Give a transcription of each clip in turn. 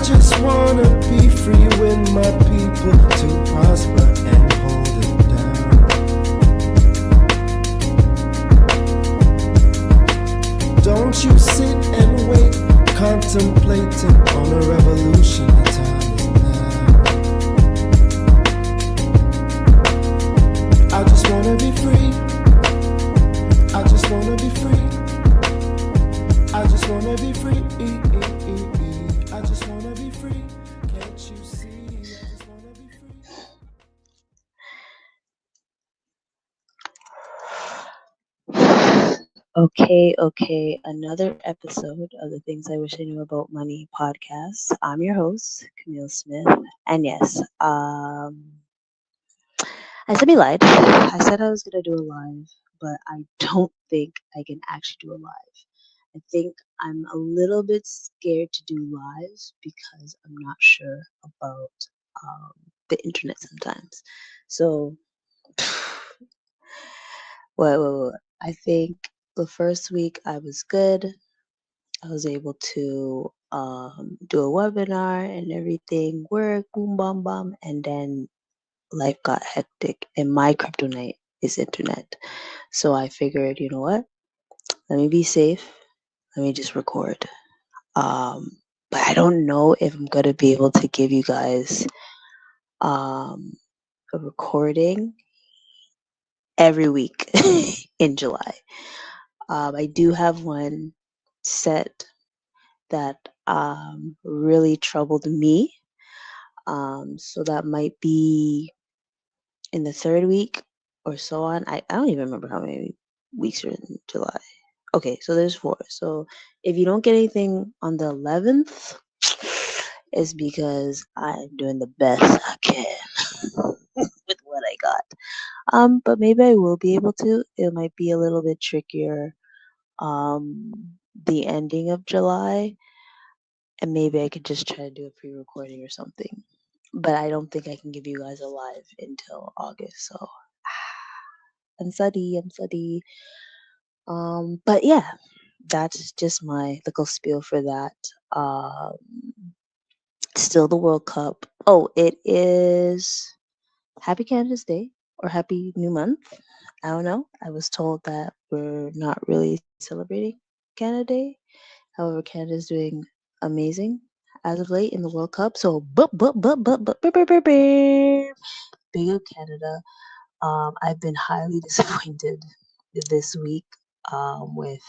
just wanna be free with my people to prosper and hold it down. Don't you sit and wait, contemplating on a revolution. The time is now. I just wanna be free. I just wanna be free. I just wanna be free. I just wanna be free. Can't you see? I just wanna be free. Okay. Another episode of the Things I Wish I Knew About Money podcast. I'm your host, Kamille Smith. And yes, I said me lied. I said I was going to do a live, but I don't think I can actually do a live. I think I'm a little bit scared to do lives because I'm not sure about the internet sometimes. So, what? I think the first week I was good. I was able to do a webinar and everything, work, boom, bam, bam, and then life got hectic. And my kryptonite is internet. So I figured, you know what? Let me be safe. Let me just record. But I don't know if I'm gonna be able to give you guys um, a recording every week in July. I do have one set that really troubled me. So that might be in the third week or so on. I don't even remember how many weeks are in July. Okay, so there's 4. So if you don't get anything on the 11th, it's because I'm doing the best I can with what I got. But maybe I will be able to. It might be a little bit trickier. The ending of July, and maybe I could just try to do a pre-recording or something. But I don't think I can give you guys a live until August. So I'm sorry. But yeah, that's just my little spiel for that. Still the World Cup. Oh, it is Happy Canada's Day or Happy New Month. I don't know. I was told that we're not really celebrating Canada Day. However, Canada is doing amazing as of late in the World Cup. So, big up Canada. I've been highly disappointed this week with.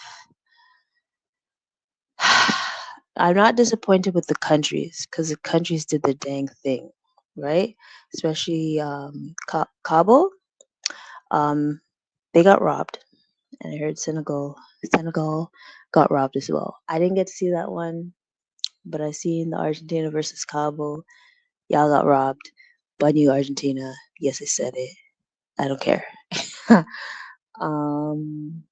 I'm not disappointed with the countries because the countries did the dang thing, right? Especially Cabo. They got robbed, and I heard Senegal got robbed as well. I didn't get to see that one, but I seen the Argentina versus Cabo. Y'all got robbed. But you Argentina. Yes, I said it. I don't care. um,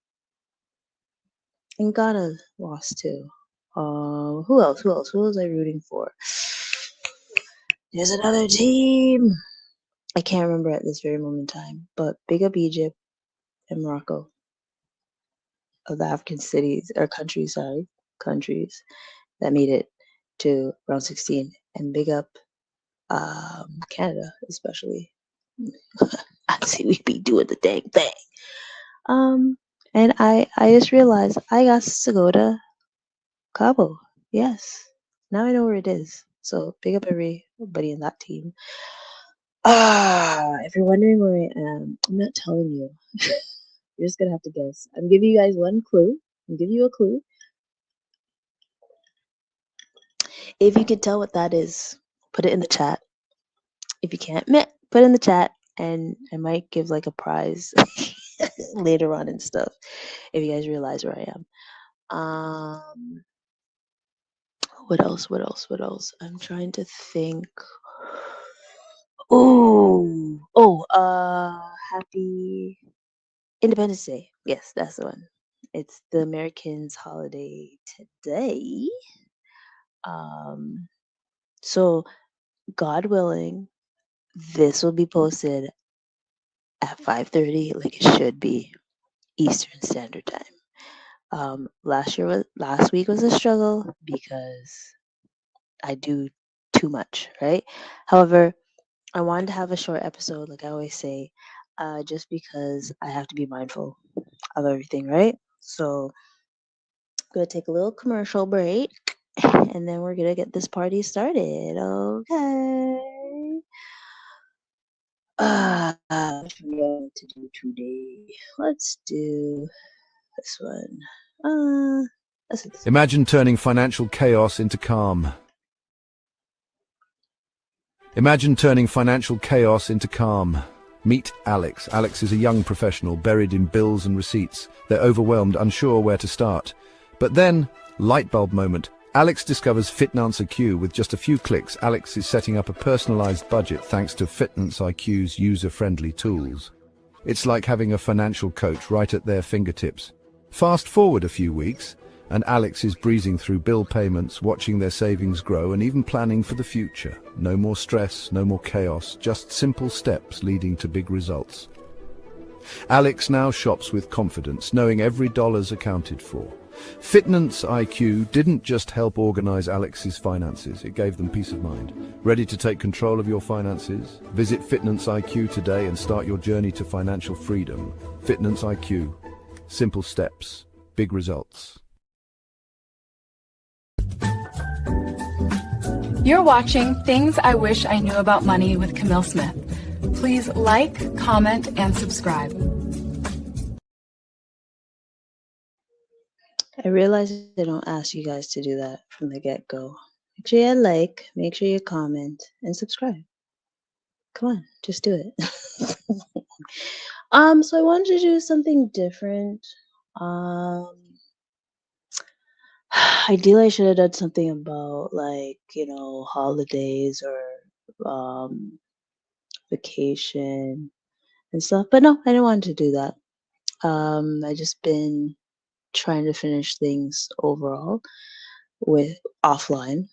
and Ghana lost too. Who else? Who was I rooting for? There's another team. I can't remember at this very moment in time. But big up Egypt and Morocco of the African cities or countries, countries that made it to round 16, and big up Canada especially. I see we be doing the dang thing. And I just realized I got to go to Cabo. Yes, now I know where it is. So big up everybody in that team. If you're wondering where I am, I'm not telling you. You're just gonna have to guess. I'm giving you guys one clue. I'm giving you a clue. If you can tell what that is, put it in the chat. If you can't, put it in the chat, and I might give like a prize later on and stuff. If you guys realize where I am. What else? I'm trying to think. Happy Independence Day. Yes, that's the one. It's the Americans' holiday today. Um, so God willing, this will be posted at 5:30, like it should be, Eastern Standard Time. Last week was a struggle because I do too much, right? However, I wanted to have a short episode, like I always say, just because I have to be mindful of everything, right? So I'm gonna take a little commercial break, and then we're gonna get this party started. Okay. What are we going to do today? Let's do this one. Let's do this one. Imagine turning financial chaos into calm. Imagine turning financial chaos into calm. Meet Alex. Alex is a young professional buried in bills and receipts. They're overwhelmed, unsure where to start. But then, light bulb moment. Alex discovers FitnanceIQ. With just a few clicks, Alex is setting up a personalized budget thanks to FitnanceIQ's user-friendly tools. It's like having a financial coach right at their fingertips. Fast forward a few weeks, and Alex is breezing through bill payments, watching their savings grow, and even planning for the future. No more stress, no more chaos, just simple steps leading to big results. Alex now shops with confidence, knowing every dollar's accounted for. FitnanceIQ didn't just help organize Alex's finances, it gave them peace of mind. Ready to take control of your finances? Visit FitnanceIQ today and start your journey to financial freedom. FitnanceIQ. Simple steps, big results. You're watching Things I Wish I Knew About Money with Kamille Smith. Please like, comment, and subscribe. I realize I don't ask you guys to do that from the get-go. Make sure you like, make sure you comment, and subscribe. Come on, just do it. So I wanted to do something different. Ideally, I should have done something about holidays or vacation and stuff. But no, I didn't want to do that. I just been trying to finish things overall with offline.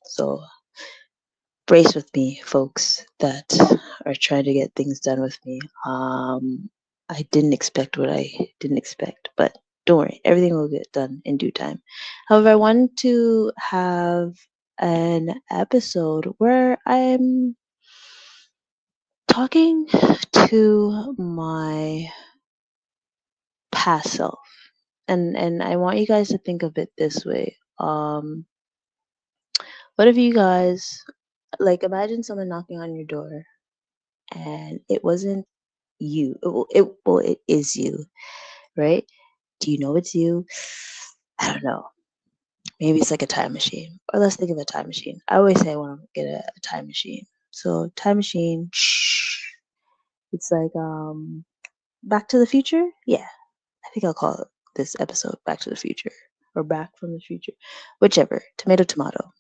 So brace with me, folks that are trying to get things done with me. I didn't expect what I didn't expect, but don't worry, everything will get done in due time. However, I wanted to have an episode where I'm talking to my past self. And I want you guys to think of it this way. What if you guys imagine someone knocking on your door and it wasn't you. It is you, right? Do you know it's you? I don't know. Maybe it's like a time machine. Or let's think of a time machine. I always say I want to get a time machine. So time machine, it's like Back to the Future? Yeah. I think I'll call this episode Back to the Future or Back from the Future. Whichever. Tomato tomato.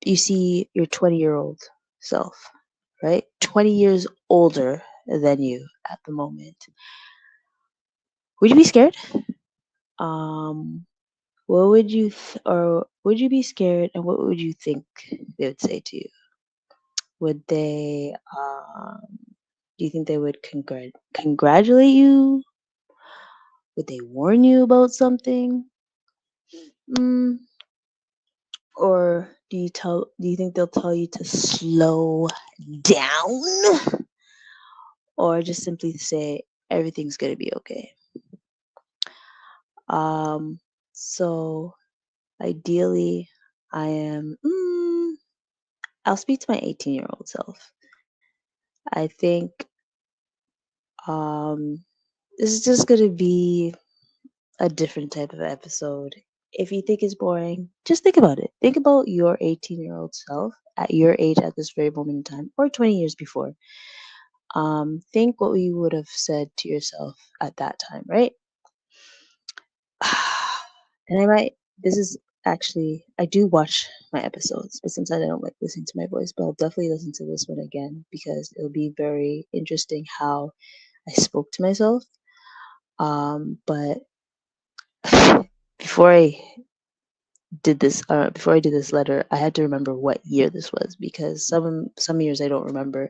You see your 20-year-old self, right? 20 years older than you at the moment. Would you be scared? What would you or would you be scared, and what would you think they would say to you? Would they do you think they would congratulate you? Would they warn you about something? Or do you think they'll tell you to slow down? Or just simply say everything's gonna be okay? So ideally I'll speak to my 18-year-old self. I think this is just gonna be a different type of episode. If you think it's boring, just think about it. Think about your 18-year-old self at your age at this very moment in time, or 20 years before. Think what you would have said to yourself at that time, right? And I do watch my episodes, but sometimes I don't like listening to my voice, but I'll definitely listen to this one again because it'll be very interesting how I spoke to myself. But before I did this letter, I had to remember what year this was because some years I don't remember.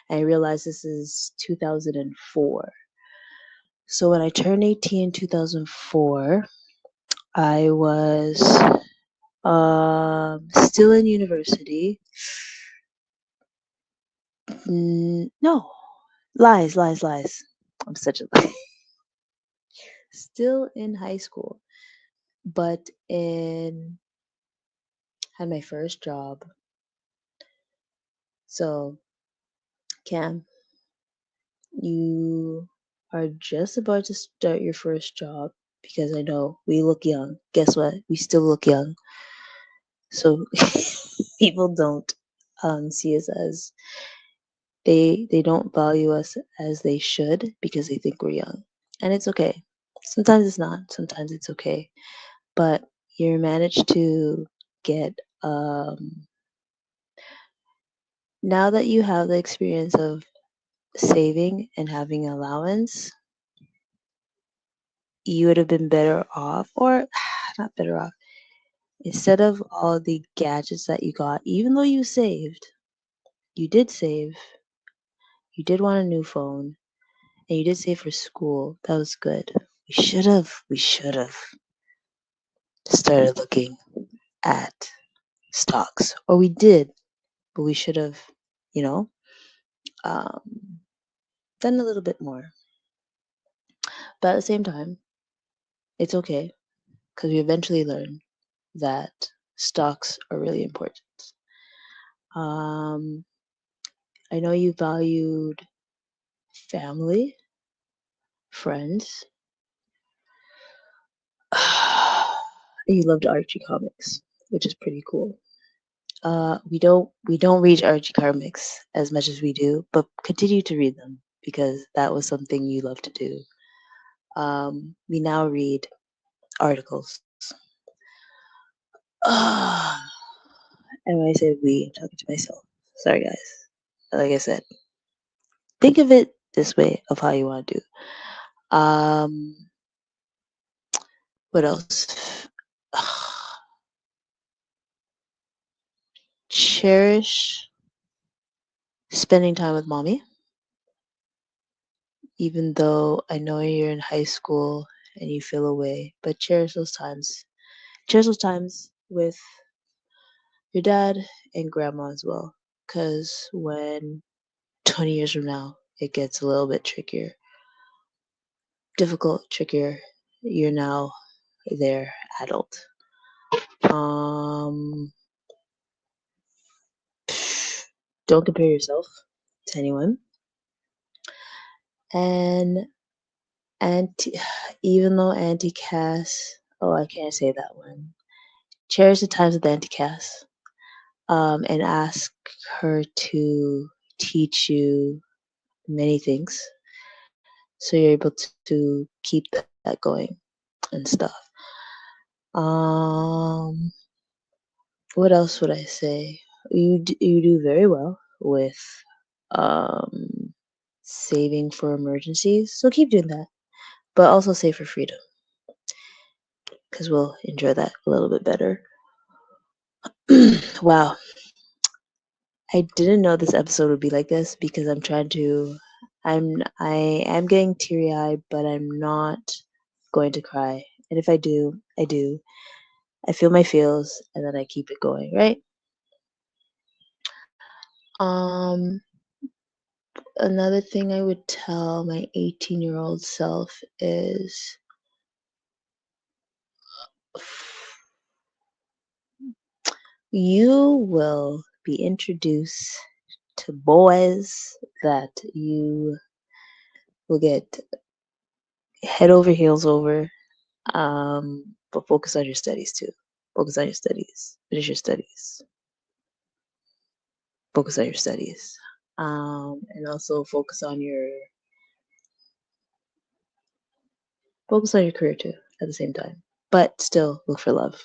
And I realized this is 2004. So when I turned 18 in 2004, I was Still in university. No, lies. I'm such a lie. Still in high school, but in had my first job. So, Cam, you are just about to start your first job because I know we look young. Guess what? We still look young. So people don't see us as they don't value us as they should because they think we're young. And it's okay. Sometimes it's not. Sometimes it's okay. But you managed to get now that you have the experience of saving and having allowance, you would have been better off, or not better off, instead of all the gadgets that you got, even though you did save, you did want a new phone, and you did save for school. That was good. We should have started looking at stocks, or we did, but we should have, you know, um, done a little bit more. But at the same time, it's okay because we eventually learn that stocks are really important. Um, I know you valued family, friends. You loved Archie comics, which is pretty cool. We don't read Archie comics as much as we do, but continue to read them because that was something you love to do. We now read articles. And when I say we, I'm talking to myself. Sorry, guys. Like I said, think of it this way of how you want to do. What else? Cherish spending time with mommy, even though I know you're in high school and you feel away, but cherish those times. Cherish those times with your dad and grandma as well. Because when 20 years from now, it gets a little bit trickier, difficult, trickier. You're now their adult. Um, don't compare yourself to anyone. And Auntie, even though Auntie Cass, oh, I can't say that one. Cherish the times with Auntie Cass, and ask her to teach you many things, so you're able to keep that going and stuff. Um, what else would I say? You do very well with um saving for emergencies, so keep doing that. But also save for freedom, because we'll enjoy that a little bit better. Wow, I didn't know this episode would be like this because I am getting teary eyed, but I'm not going to cry. And if I do, I do. I feel my feels and then I keep it going, right? Um, Another thing I would tell my 18-year-old self is you will be introduced to boys that you will get head over heels over. But focus on your studies too. Focus on your studies. Finish your studies. Focus on your studies. And also focus on your career too at the same time. But still look for love.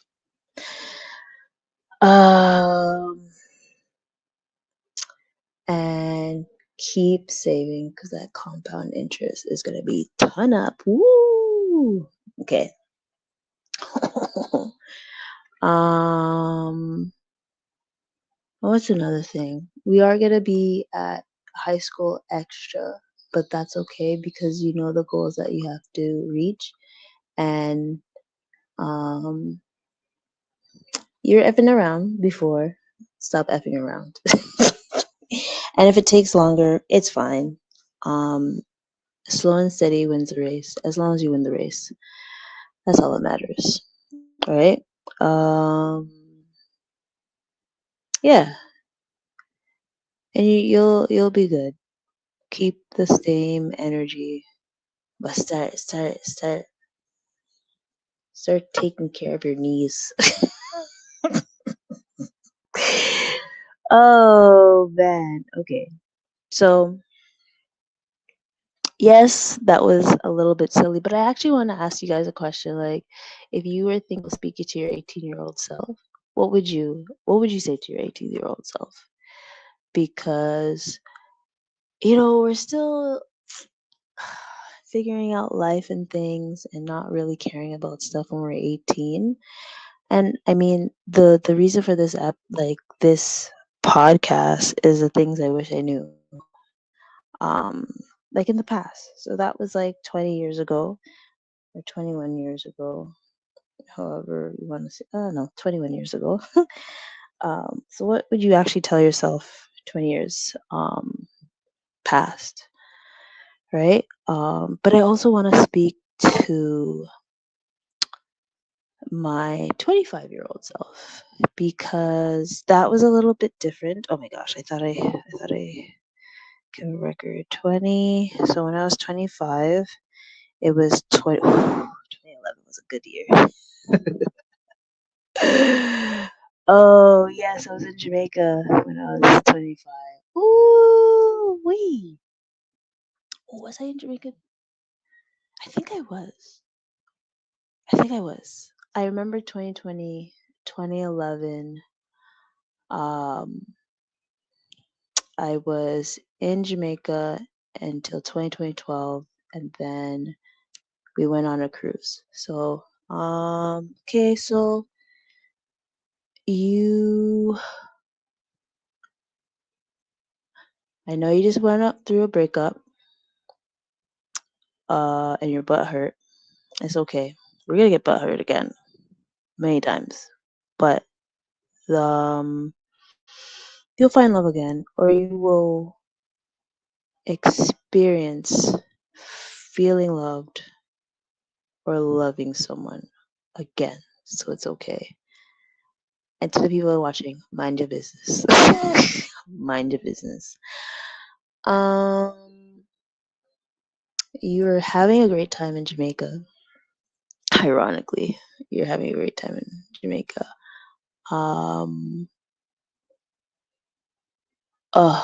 And keep saving because that compound interest is gonna be ton up. Woo! Okay. What's another thing? We are gonna be at high school extra, but that's okay because you know the goals that you have to reach, and um, you're effing around before, stop effing around. And if it takes longer, it's fine. Um, Slow and steady wins the race. As long as you win the race, that's all that matters, right? Um, yeah, and you'll be good. Keep the same energy, but start taking care of your knees. Oh man. Okay. So yes, that was a little bit silly, but I actually want to ask you guys a question. Like, if you were thinking of speaking to your 18-year-old self, what would you say to your 18-year-old self? Because we're still figuring out life and things and not really caring about stuff when we're 18. And I mean, the reason for this app, like this podcast, is the things I wish I knew. Um, like in the past. So that was like 20 years ago or 21 years ago, however you want to say. No, 21 years ago. So what would you actually tell yourself 20 years past, right? But I also want to speak to my 25-year-old self because that was a little bit different. Oh my gosh, I can record 20. So when I was 25, it was 2011 was a good year. Oh yes, I was in Jamaica when I was 25. Ooh wee. Was I in Jamaica? I think I was. I remember 2020, 2011. Um, I was in Jamaica until 2012, and then we went on a cruise. So, okay, so you, I know you just went up through a breakup, and your butt hurt. It's okay. We're gonna get butt hurt again, many times, but um, you'll find love again, or you will experience feeling loved or loving someone again. So it's okay. And to the people watching, mind your business. Mind your business. Um, you're having a great time in Jamaica. Ironically, you're having a great time in Jamaica. Um, uh,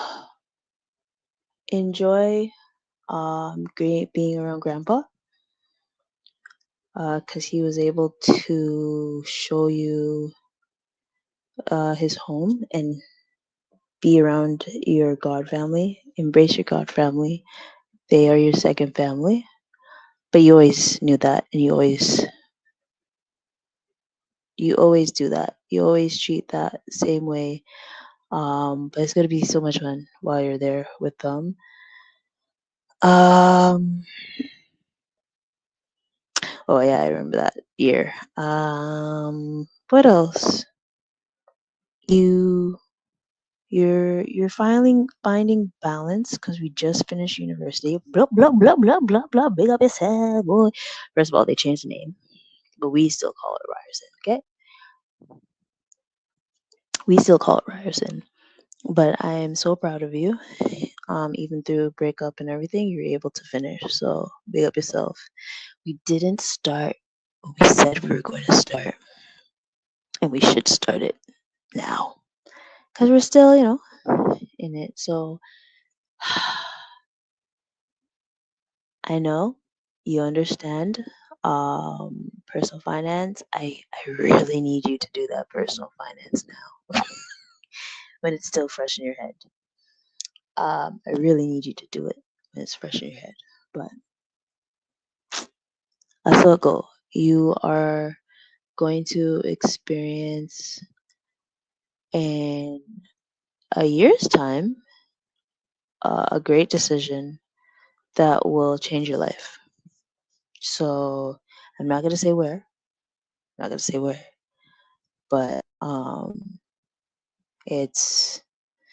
Enjoy great being around Grandpa, because he was able to show you his home and be around your God family. Embrace your God family. They are your second family. But you always knew that, and you always do that. You always treat that same way. But it's gonna be so much fun while you're there with them. Um, oh yeah, I remember that year. What else? You you're finding balance because we just finished university. Blah blah blah blah blah blah. Big up yourself, boy. First of all, they changed the name, but we still call it Ryerson. Okay, we still call it Ryerson. But I am so proud of you. Even through breakup and everything, you were able to finish. So big up yourself. We didn't start what we said we were going to start, and we should start it now because we're still, in it. So I know you understand personal finance. I really need you to do that personal finance now when it's still fresh in your head. I really need you to do it when it's fresh in your head. But that's a goal. You are going to experience in a year's time a great decision that will change your life. So I'm not gonna say where. I'm not gonna say where, but it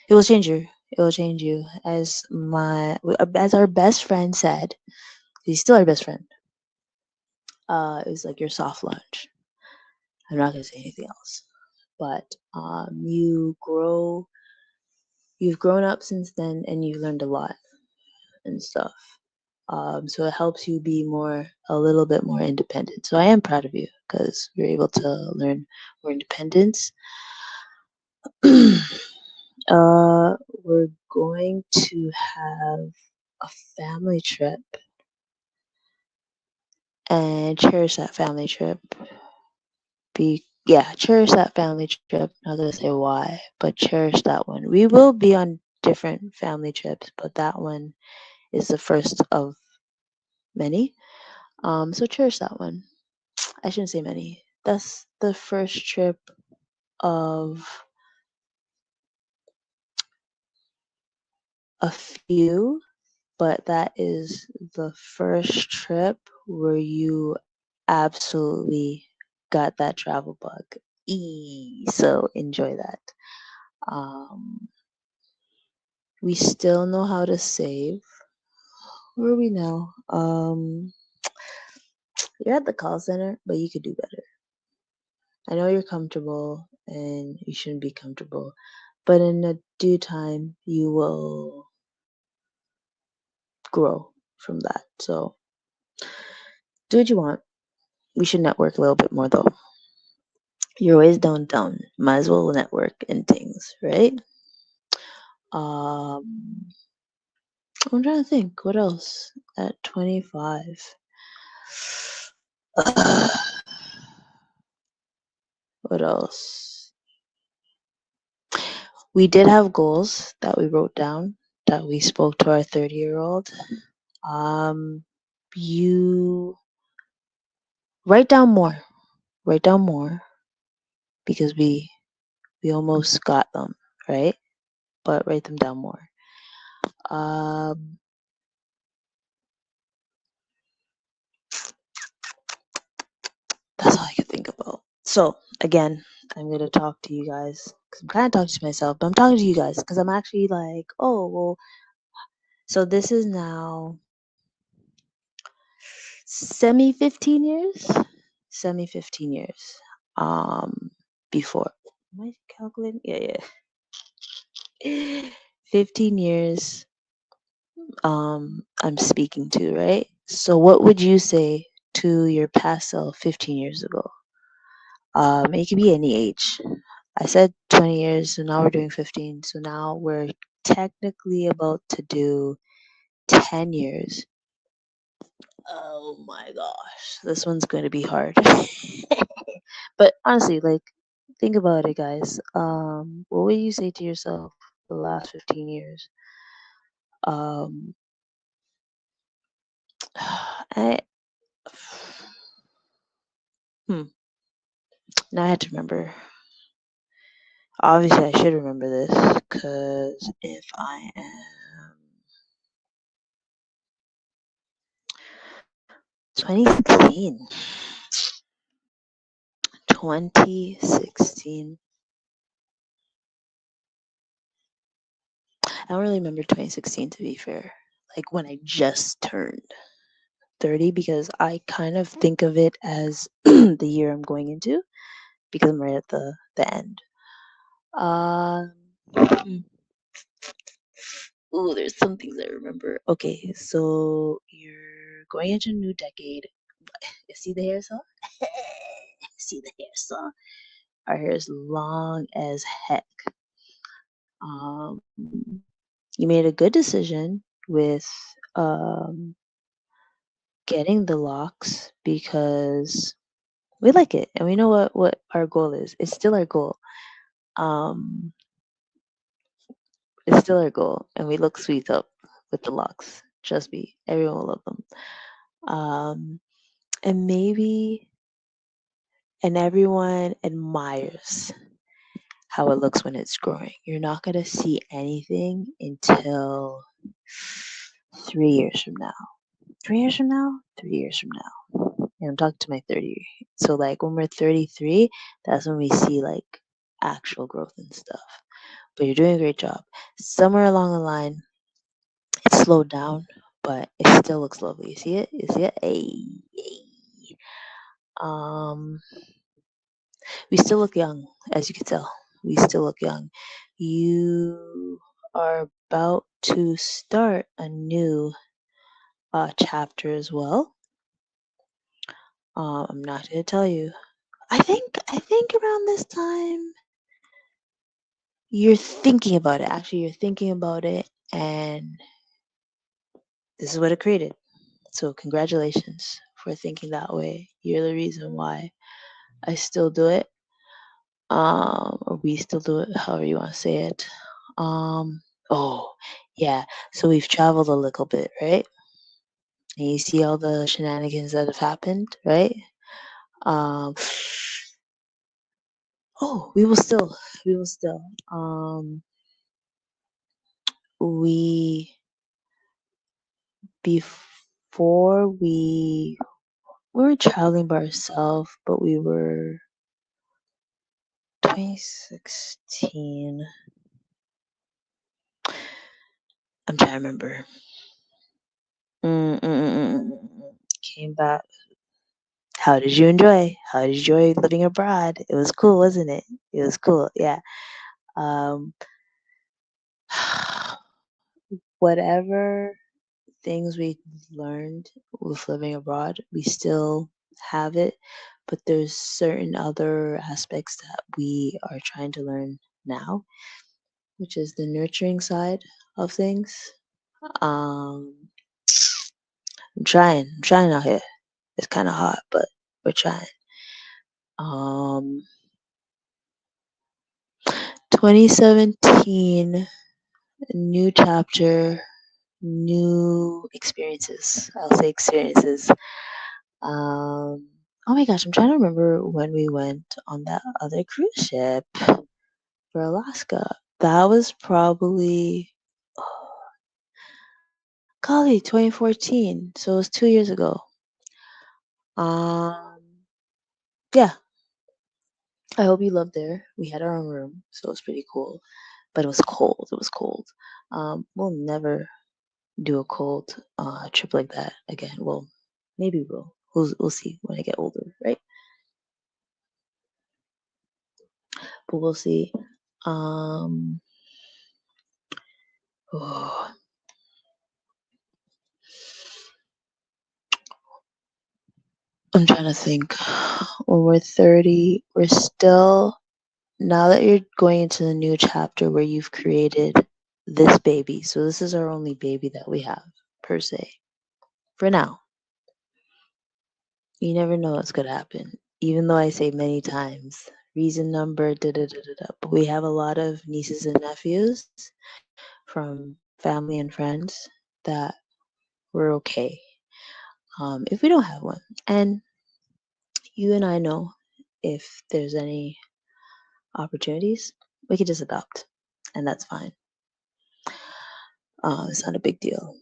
will change you. It will change you. As our best friend said, he's still our best friend. It was like your soft launch. I'm not gonna say anything else. But you've grown up since then, and you've learned a lot and stuff. So it helps you be a little bit more independent. So I am proud of you because you're able to learn more independence. We're going to have a family trip and cherish that family trip. Cherish that family trip. Not gonna say why, but cherish that one. We will be on different family trips, but that one is the first of many. So cherish that one. I shouldn't say many. That's the first trip of a few, but that is the first trip where you absolutely got that travel bug. So enjoy that. We still know how to save. Where are we now? You're at the call center, but you could do better. I know you're comfortable and you shouldn't be comfortable, but in a due time, you will grow from that. So do what you want. We should network a little bit more though. You're always downtown. Might as well network and things, right? I'm trying to think. What else? At 25. What else? We did have goals that we wrote down that we spoke to our 30-year-old. You write down more. Write down more because we almost got them, right? But write them down more. That's all I can think about. So again, I'm gonna talk to you guys because I'm kind of talking to myself, but I'm talking to you guys because I'm actually like, oh well. So this is now semi 15 years. Semi 15 years. Before. Am I calculating? Yeah. 15 years. I'm speaking to, right? So what would you say to your past self 15 years ago? It could be any age. I said 20 years, so now we're doing 15. So now we're technically about to do 10 years. Oh my gosh, this one's going to be hard. But honestly, like, think about it, guys. What would you say to yourself the last 15 years? I, now I had to remember. Obviously, I should remember this because if I am 2016. 2016. I don't really remember 2016 to be fair. Like when I just turned 30 because I kind of think of it as the year I'm going into because I'm right at the end. There's some things I remember. Okay, so you're going into a new decade. You see the hair saw? See the hair saw? Our hair is long as heck. You made a good decision with getting the locks because we like it and we know what our goal is. It's still our goal. It's still our goal, and we look sweet up with the locks. Trust me, everyone will love them. And everyone admires how it looks when it's growing. You're not gonna see anything until 3 years from now. 3 years from now? 3 years from now. And I'm talking to my So like when we're 33, that's when we see like actual growth and stuff. But you're doing a great job. Somewhere along the line, it slowed down, but it still looks lovely. You see it? You see it? Hey, hey. Um, we still look young, as you can tell. We still look young. You are about to start a new chapter as well. I'm not gonna tell you. I think around this time you're thinking about it. Actually, you're thinking about it, and this is what it created. So congratulations for thinking that way. You're the reason why I still do it. Or we still do it, however you want to say it. Oh, yeah. So we've traveled a little bit, right? And you see all the shenanigans that have happened, right? Um, oh, we will still. We before we were traveling by ourselves, but we were 2016. I'm trying to remember. Came back. How did you enjoy? How did you enjoy living abroad? It was cool, wasn't it? It was cool, yeah. Um, whatever things we learned with living abroad, we still have it, but there's certain other aspects that we are trying to learn now, which is the nurturing side of things. Um, I'm trying out here. It's kind of hot, but we're trying. Um, 2017, new chapter, new experiences. I'll say experiences. Oh my gosh, I'm trying to remember when we went on that other cruise ship for Alaska. That was probably, golly, 2014. So it was 2 years ago. Um, yeah, I hope you loved there. We had our own room, so it was pretty cool. But it was cold. It was cold. We'll never do a cold trip like that again. Well, maybe we'll. We'll see when I get older, right? But we'll see. Um, oh, I'm trying to think. When we're 30, we're still, now that you're going into the new chapter where you've created this baby. So this is our only baby that we have, per se. For now. You never know what's going to happen. Even though I say many times, reason number, da da da da da. But we have a lot of nieces and nephews from family and friends that we're okay if we don't have one. And you and I know if there's any opportunities, we could just adopt, and that's fine. It's not a big deal.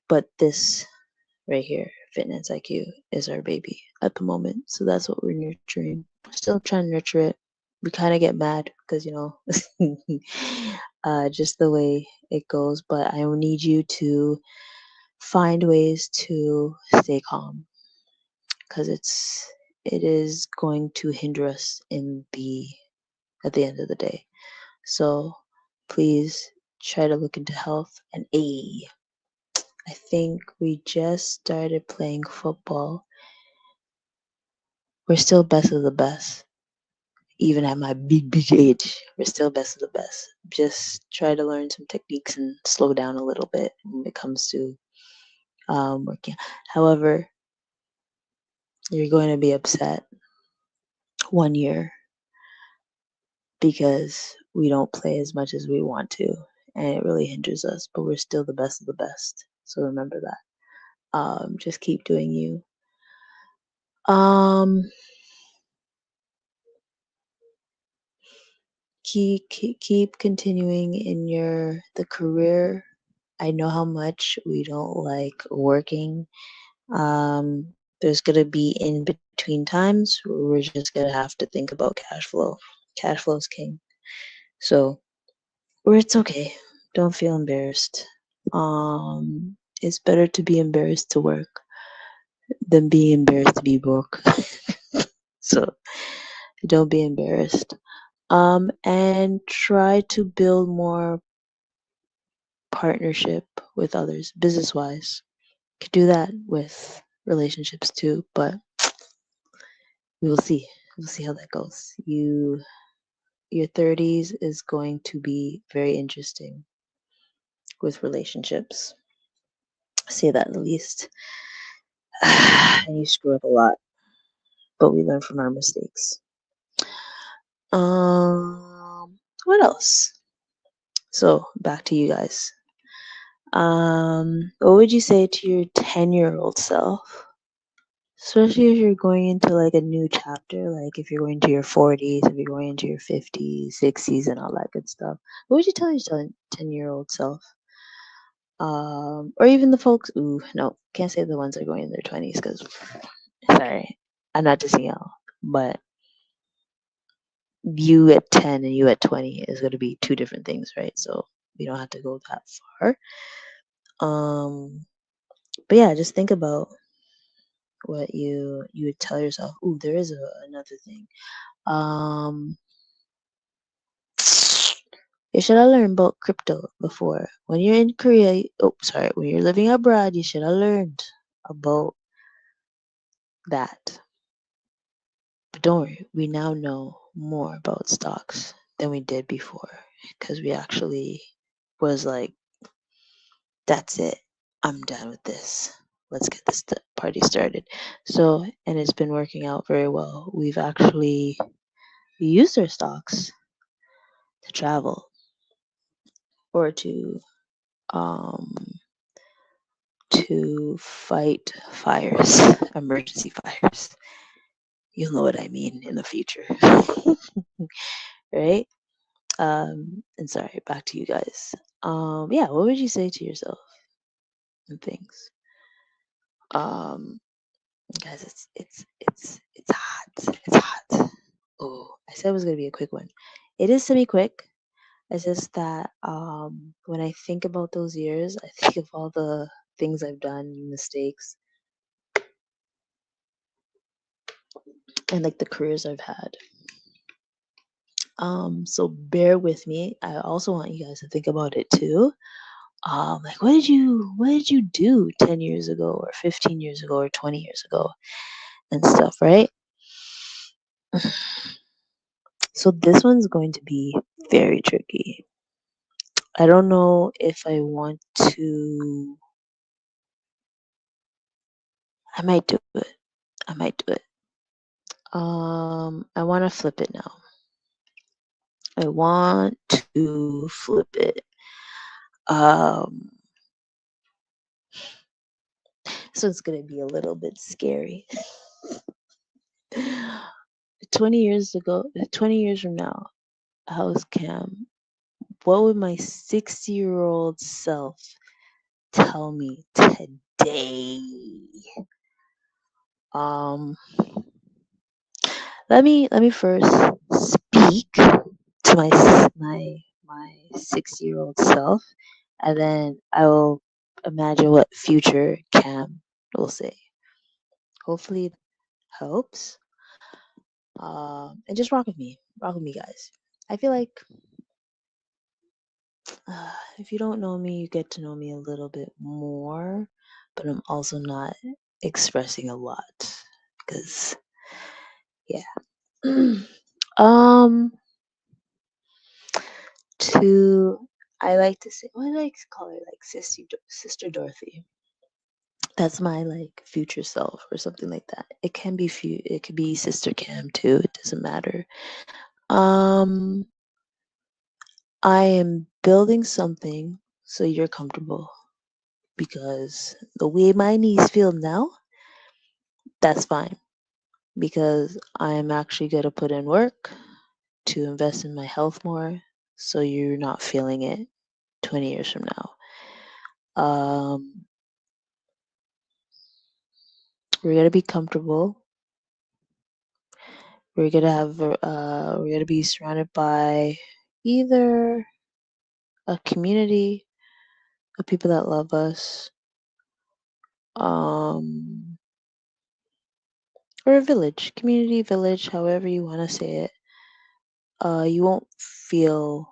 But this right here, Fitness IQ, is our baby at the moment. So that's what we're nurturing. We're still trying to nurture it. We kind of get mad because, just the way it goes. But I need you to find ways to stay calm because it is going to hinder us at the end of the day. So please try to look into health and I think we just started playing football. We're still best of the best. Even at my big age, we're still best of the best. Just try to learn some techniques and slow down a little bit when it comes to working. However, you're going to be upset 1 year because we don't play as much as we want to, and it really hinders us. But we're still the best of the best. So remember that. Just keep doing you. Um, keep continuing in the career. I know how much we don't like working. There's gonna be in between between times, we're just gonna have to think about cash flow. Cash flow is king. So, or it's okay. Don't feel embarrassed. It's better to be embarrassed to work than be embarrassed to be broke. So don't be embarrassed. And try to build more partnership with others, business wise. Could do that with relationships too, but we will see. We'll see how that goes. Your 30s is going to be very interesting with relationships. I say that at the least. And you screw up a lot, but we learn from our mistakes. What else? So back to you guys. What would you say to your 10-year-old self? Especially if you're going into like a new chapter, like if you're going to your 40s, if you're going into your 50s, 60s, and all that good stuff. What would you tell your 10-year-old self? Or even the folks, no, can't say the ones that are going in their 20s because, sorry, I'm not dissing y'all, but you at 10 and you at 20 is going to be two different things, right? So we don't have to go that far. But yeah, just think about what you would tell yourself. There is another thing. You should have learned about crypto before. When you're in Korea, when you're living abroad, you should have learned about that. But don't worry, we now know more about stocks than we did before because we actually was like, that's it. I'm done with this. Let's get this party started. So, and it's been working out very well. We've actually used our stocks to travel or to fight fires, emergency fires. You'll know what I mean in the future. Right? And sorry, back to you guys. Yeah, what would you say to yourself and things? Guys, it's hot. It's hot. Oh, I said it was gonna be a quick one. It is semi-quick. It's just that when I think about those years, I think of all the things I've done, mistakes, and like the careers I've had. So bear with me. I also want you guys to think about it too. Like what did you do 10 years ago or 15 years ago or 20 years ago and stuff, right? So this one's going to be very tricky. I don't know if I want to. I might do it. I might do it. I want to flip it now. I want to flip it. So it's gonna be a little bit scary. 20 years from now, how's Cam? What would my 60-year-old self tell me today? Let me first speak to my 60-year-old self, and then I will imagine what future Cam will say. Hopefully, it helps. And just rock with me, guys. I feel like if you don't know me, you get to know me a little bit more, but I'm also not expressing a lot because, yeah. To I like to say, what do I like to call her? Like sister Dorothy. That's my like future self or something like that. It can be it could be Sister Cam too. It doesn't matter. I am building something so you're comfortable because the way my knees feel now, that's fine because I'm actually going to put in work to invest in my health more so you're not feeling it 20 years from now. We're going to be comfortable we're gonna be surrounded by either a community of people that love us, or a village, community, village, however you want to say it. You won't feel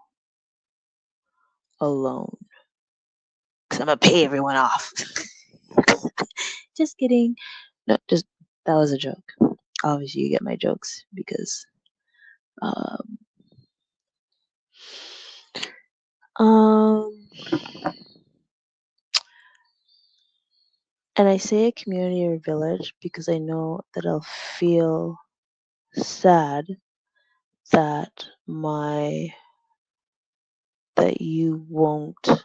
alone because I'm gonna pay everyone off. Just kidding. No, just that was a joke. Obviously, you get my jokes because um, um and I say a community or village because I know that I'll feel sad that that you won't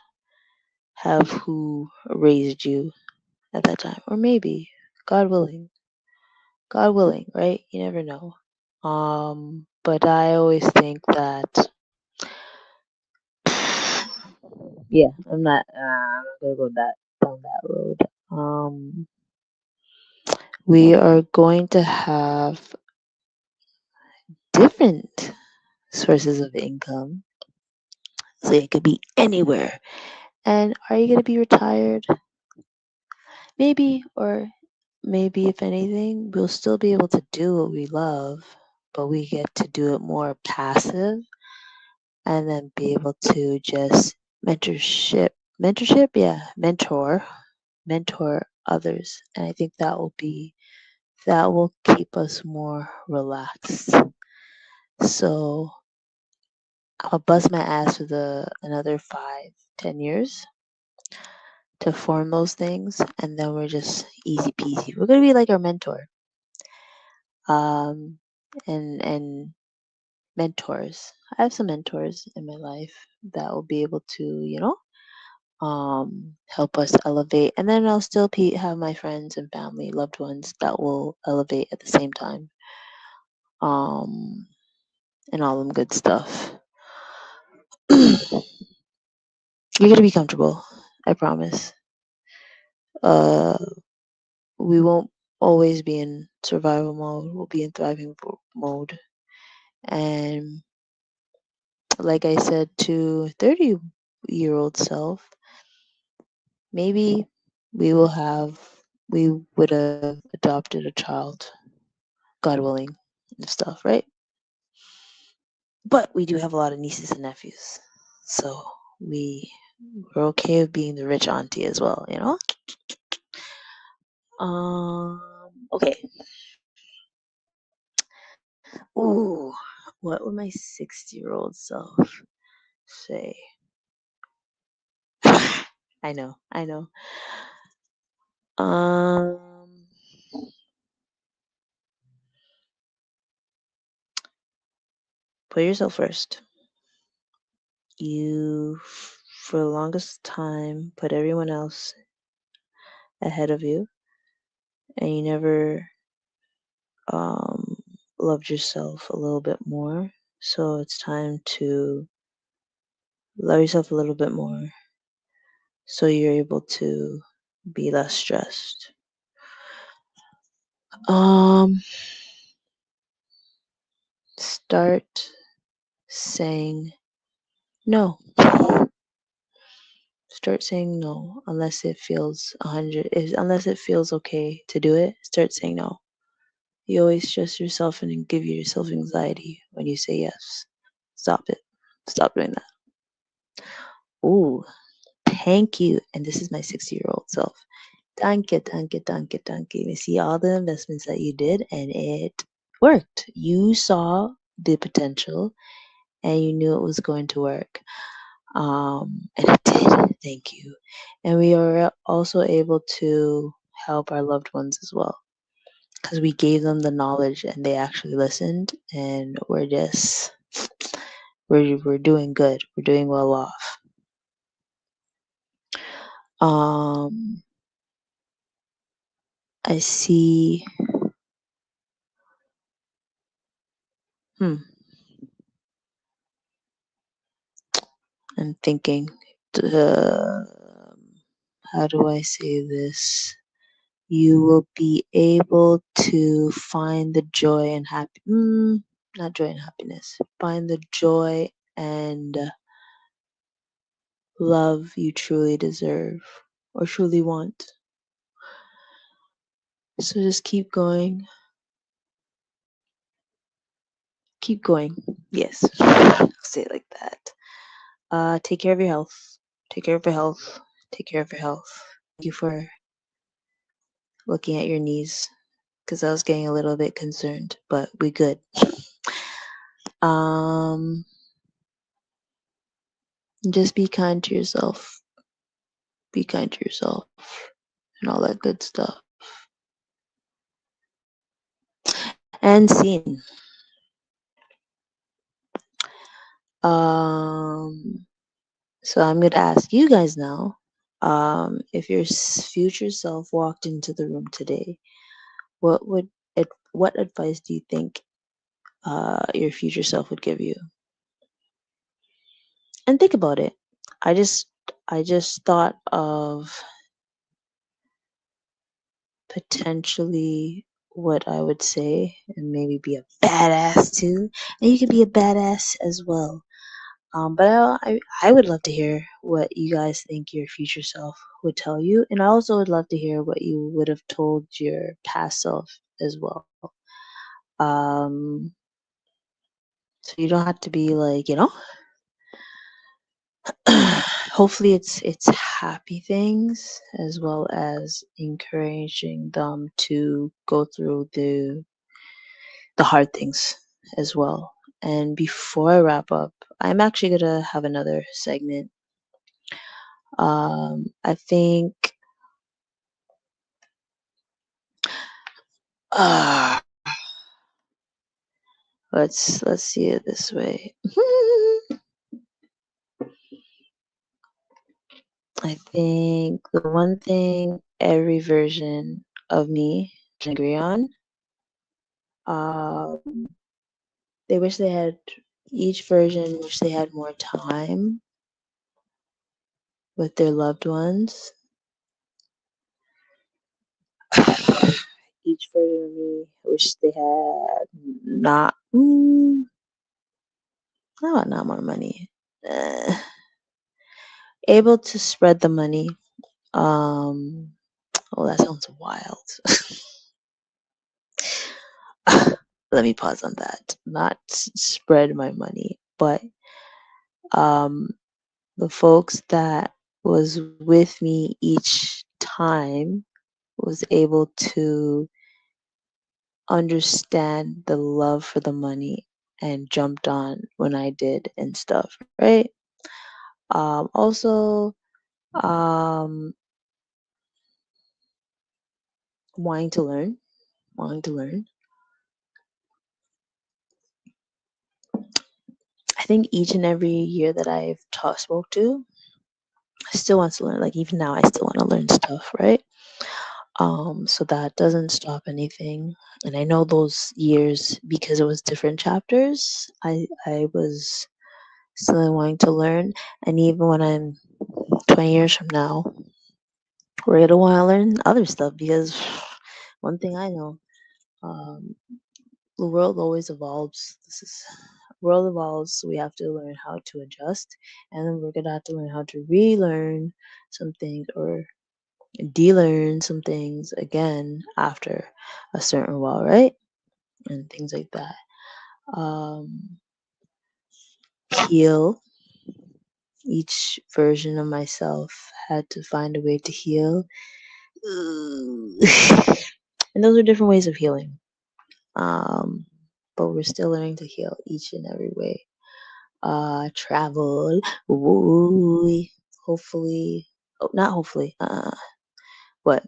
have who raised you at that time, or maybe God willing, right? You never know. But I always think that yeah, I'm not gonna go down that road. We are going to have different sources of income. So it could be anywhere. And are you gonna be retired? Maybe, or maybe if anything, we'll still be able to do what we love, but we get to do it more passive and then be able to just mentor others. And I think that will keep us more relaxed. So I'll bust my ass for another 5, 10 years to form those things, and then we're just easy peasy. We're gonna be like our mentor, um, and mentors. I have some mentors in my life that will be able to, help us elevate, and then I'll still have my friends and family, loved ones that will elevate at the same time, um, and all them good stuff. You're gonna be comfortable, I promise. Uh, we won't always be in survival mode. We'll be in thriving mode. And like I said to 30-year-old self, maybe we we would have adopted a child, God willing, and stuff, right? But we do have a lot of nieces and nephews. So we're okay with being the rich auntie as well, you know? Okay. Ooh, what would my 60-year-old self say? I know, I know. Um, Put yourself first. You, for the longest time, put everyone else ahead of you, and you never um, loved yourself a little bit more. So it's time to love yourself a little bit more so you're able to be less stressed. Start saying no. Start saying no unless it feels 100. Unless it feels okay to do it, start saying no. You always stress yourself and give yourself anxiety when you say yes. Stop it. Stop doing that. Ooh, thank you. And this is my 60-year-old self. Thank you, thank you, thank you, thank you. You see all the investments that you did, and it worked. You saw the potential, and you knew it was going to work. And it did. Thank you. And we are also able to help our loved ones as well because we gave them the knowledge and they actually listened, and we're doing good. We're doing well off. I see. I'm thinking. Uh, how do I say this you will be able to find the joy and not joy and happiness, find the joy and love you truly deserve or truly want. So just keep going. Keep going. Yes. I'll say it like that. Take care of your health. Take care of your health. Take care of your health. Thank you for looking at your knees because I was getting a little bit concerned, but we good. Just be kind to yourself. Be kind to yourself and all that good stuff. And scene. So I'm gonna ask you guys now, if your future self walked into the room today, what advice do you think your future self would give you? And think about it. I just thought of potentially what I would say and maybe be a badass too. And you could be a badass as well. But I would love to hear what you guys think your future self would tell you. And I also would love to hear what you would have told your past self as well. So you don't have to be like, hopefully it's happy things as well as encouraging them to go through the hard things as well. And before I wrap up, I'm actually gonna have another segment. I think let's see it this way. I think the one thing every version of me can agree on, they wish they had each version wish they had more time with their loved ones. Each version of me wish they had not more money. Able to spread the money. Oh, that sounds wild. Let me pause on that. Not spread my money, but the folks that was with me each time was able to understand the love for the money and jumped on when I did and stuff, right? Also, wanting to learn. I think each and every year that I've spoke to, I still want to learn. Like even now, I still want to learn stuff, right? So that doesn't stop anything. And I know those years, because it was different chapters, I was still wanting to learn. And even when I'm 20 years from now, we're gonna want to learn other stuff because one thing I know, the world always evolves. World evolves, so we have to learn how to adjust, and then we're gonna have to learn how to relearn some things or de-learn some things again after a certain while, right? And things like that. Heal. Each version of myself had to find a way to heal. And those are different ways of healing. But we're still learning to heal each and every way. Travel. Ooh, hopefully. Oh, not hopefully. But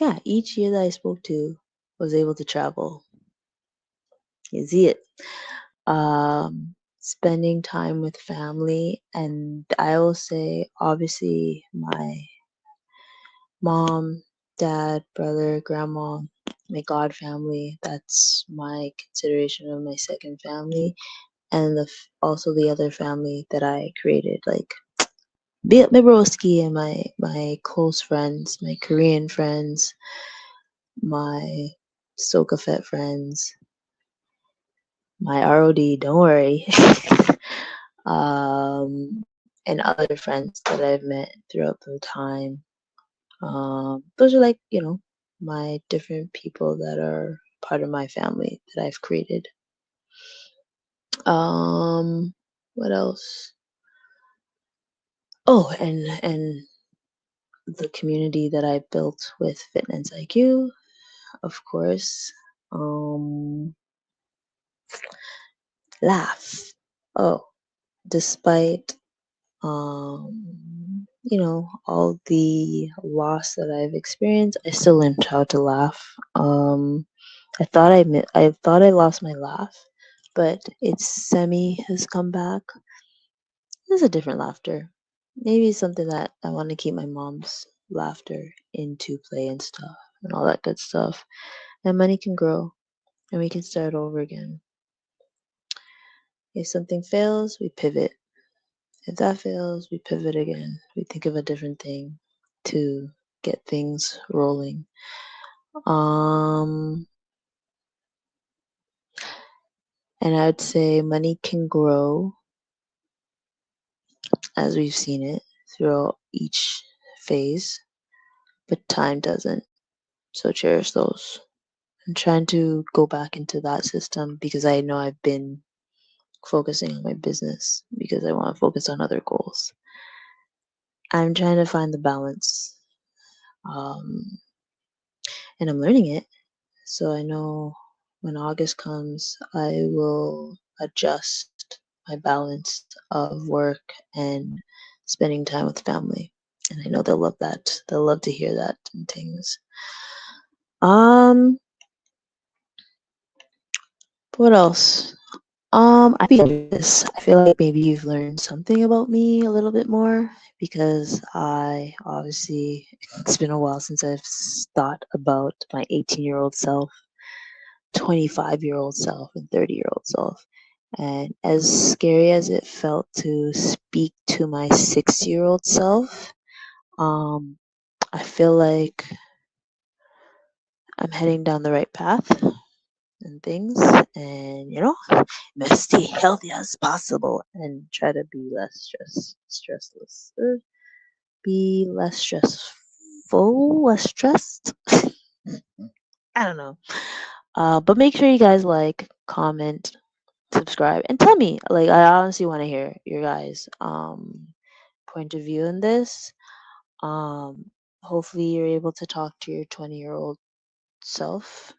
yeah, each year that I spoke to was able to travel. You see it. Spending time with family, and I will say, obviously, my mom, dad, brother, grandma, my god family. That's my consideration of my second family, and also the other family that I created, like be my broski and my close friends, my Korean friends, my Soca Fett friends, my ROD, don't worry. And other friends that I've met throughout the time. Those are like, my different people that are part of my family that I've created. What else? Oh, and the community that I built with FitnanceIQ, of course. Laugh. Oh, despite all the loss that I've experienced, I still learned how to laugh. I thought I lost my laugh, but it's has come back. It's a different laughter. Maybe something that I want to keep my mom's laughter into play and stuff and all that good stuff. And money can grow and we can start over again. If something fails, we pivot. If that fails, we pivot again. We think of a different thing to get things rolling. And I'd say money can grow as we've seen it throughout each phase, but time doesn't. So cherish those. I'm trying to go back into that system because I know I've been focusing on my business because I want to focus on other goals. I'm trying to find the balance. And I'm learning it. So I know when August comes, I will adjust my balance of work and spending time with family. And I know they'll love that. They'll love to hear that and things. What else? I feel like maybe you've learned something about me a little bit more because it's been a while since I've thought about my 18-year-old self, 25-year-old self, and 30-year-old self. And as scary as it felt to speak to my 6-year-old self, I feel like I'm heading down the right path and things, and must stay healthy as possible and try to be less stressless, be less stressful, less stressed. I don't know. But make sure you guys like, comment, subscribe, and tell me. Like, I honestly want to hear your guys' point of view in this. Hopefully, you're able to talk to your 20-year-old self.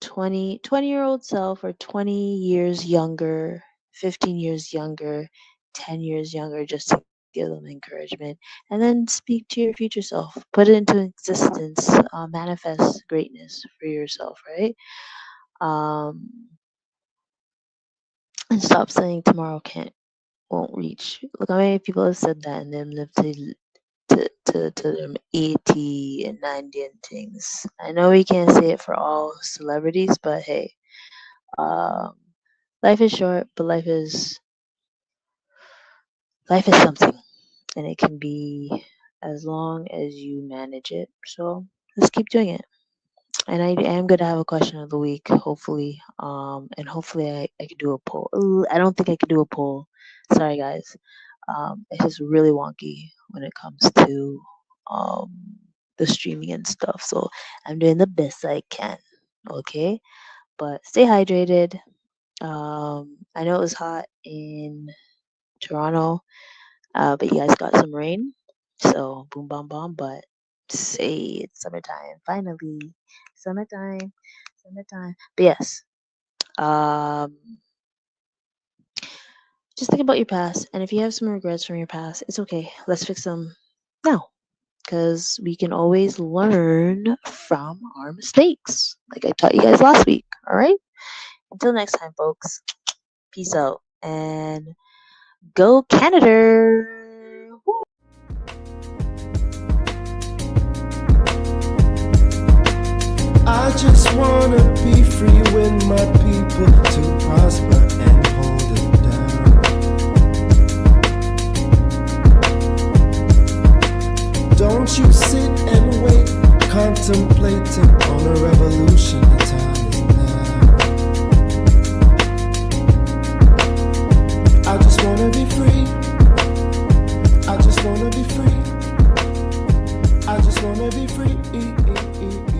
20-year-old self, or 20 years younger, 15 years younger, 10 years younger, just to give them encouragement. And then speak to your future self. Put it into existence. Manifest greatness for yourself, right? And stop saying tomorrow won't reach. Look how many people have said that and then live to them 80 and 90 and things. I know we can't say it for all celebrities, but hey, life is short, but life is something, and it can be as long as you manage it. So let's keep doing it. And I am going to have a question of the week, hopefully. And hopefully I can do a poll. Ooh, I don't think I can do a poll. Sorry, guys. It's just really wonky when it comes to the streaming and stuff. So I'm doing the best I can. Okay? But stay hydrated. I know it was hot in Toronto, but you guys got some rain. So boom, bam, bam. But say it's summertime. Finally. Summertime. But yes. Just think about your past. And if you have some regrets from your past, it's okay. Let's fix them now. Because we can always learn from our mistakes. Like I taught you guys last week. All right? Until next time, folks. Peace out. And go Canada! Woo! I just wanna be free with my people to prosper and hold it down. contemplating on a revolution. The time is now. I just wanna be free. I just wanna be free. I just wanna be free.